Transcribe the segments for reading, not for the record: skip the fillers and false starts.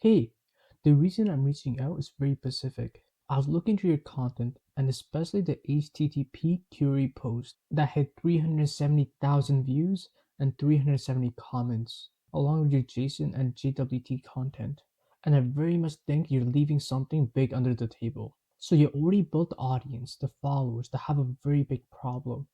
Hey, the reason I'm reaching out is very specific. I was looking through your content and especially the HTTP query post that had 370,000 views and 370 comments, along with your JSON and JWT content. And I very much think you're leaving something big under the table. So you already built the audience, the followers that have a very big problem,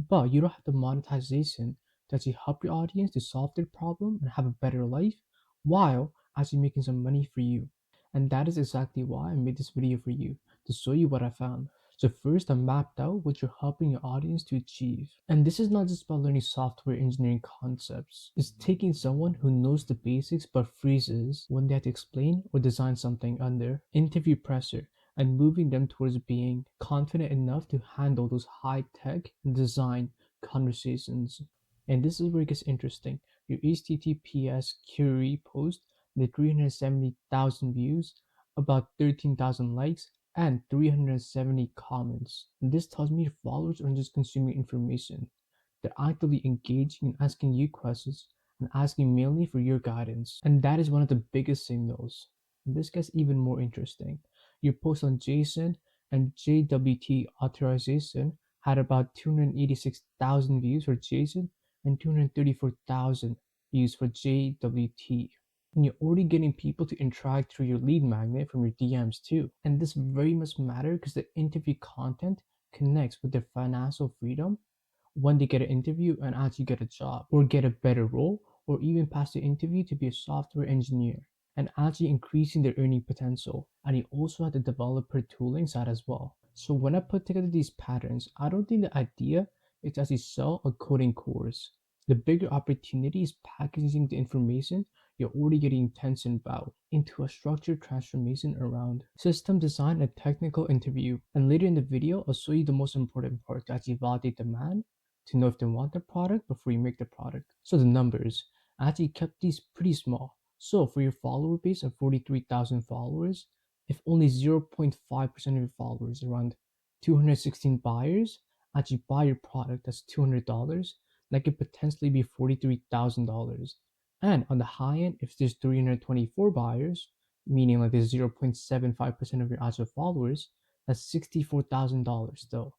but you don't have the monetization to actually help your audience to solve their problem and have a better life while actually making some money for you. And that is exactly why I made this video for you, to show you what I found. So first I mapped out what you're helping your audience to achieve. And this is not just about learning software engineering concepts. It's taking someone who knows the basics but freezes when they have to explain or design something under interview pressure and moving them towards being confident enough to handle those high-tech design conversations. And this is where it gets interesting. Your HTTPS query post the 370,000 views, about 13,000 likes, and 370 comments. This tells me your followers aren't just consuming information, they're actively engaging and asking you questions and asking mainly for your guidance. And that is one of the biggest signals. And this gets even more interesting. Your post on JSON and JWT authorization had about 286,000 views for JSON and 234,000 views for JWT. And you're already getting people to interact through your lead magnet from your DMs too. And this very much matters because the interview content connects with their financial freedom when they get an interview and actually get a job or get a better role or even pass the interview to be a software engineer and actually increasing their earning potential. And you also have the developer tooling side as well. So when I put together these patterns, I don't think the idea is to actually sell a coding course. The bigger opportunity is packaging the information you're already getting attention about into a structured transformation around system design and technical interview. And later in the video, I'll show you the most important part to actually validate demand, to know if they want the product before you make the product. So the numbers, I actually kept these pretty small. So for your follower base of 43,000 followers, if only 0.5% of your followers, around 216 buyers, actually buy your product, that's $200, that could potentially be $43,000. And on the high end, if there's 324 buyers, meaning like there's 0.75% of your actual followers, that's $64,000 still.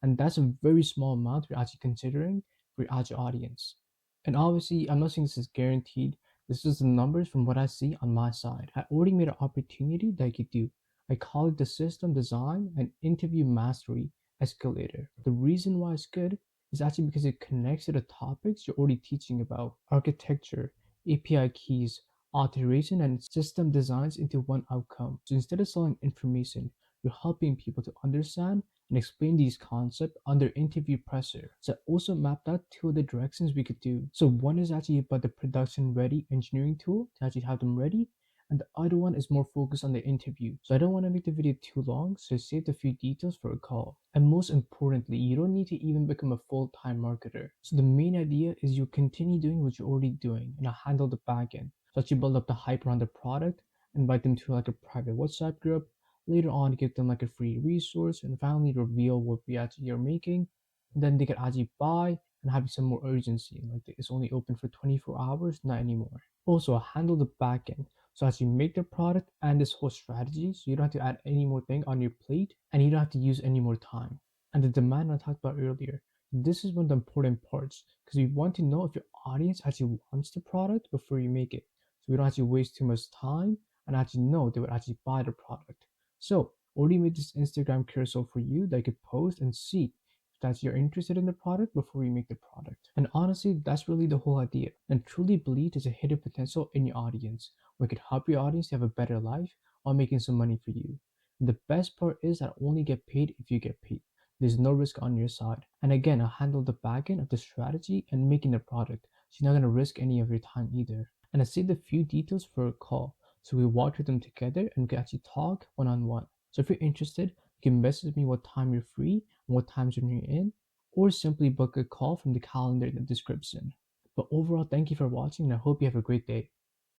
And that's a very small amount you're actually considering for your actual audience. And obviously, I'm not saying this is guaranteed. This is the numbers from what I see on my side. I already made an opportunity that I could do. I call it the system design and interview mastery escalator. The reason why it's good is actually because it connects to the topics you're already teaching about: architecture, API keys, authorization, and system designs into one outcome. So instead of selling information, you're helping people to understand and explain these concepts under interview pressure. So I also mapped out two of the directions we could do. So one is actually about the production ready engineering tool to actually have them ready. And the other one is more focused on the interview. So I don't want to make the video too long, so I saved a few details for a call. And most importantly, you don't need to even become a full-time marketer. So the main idea is you continue doing what you're already doing and I'll handle the backend. So that you build up the hype around the product, invite them to like a private WhatsApp group, later on give them like a free resource, and finally reveal what we actually are making. And then they can actually buy and have some more urgency. Like it's only open for 24 hours, not anymore. Also, I handle the backend. So as you make the product and this whole strategy, so you don't have to add any more thing on your plate and you don't have to use any more time. And the demand I talked about earlier, this is one of the important parts because we want to know if your audience actually wants the product before you make it. So we don't actually waste too much time and actually know they would actually buy the product. So already made this Instagram carousel for you that you could post and see if that you're interested in the product before you make the product. And honestly, that's really the whole idea. And truly believe there's a hidden potential in your audience where it could help your audience to have a better life while making some money for you. And the best part is that I only get paid if you get paid. There's no risk on your side. And again, I handle the back end of the strategy and making the product. So you're not gonna risk any of your time either. And I saved a few details for a call. So we walk through them together and we can actually talk one on one. So if you're interested, you can message me what time you're free and what times you're in, or simply book a call from the calendar in the description. But overall, thank you for watching and I hope you have a great day.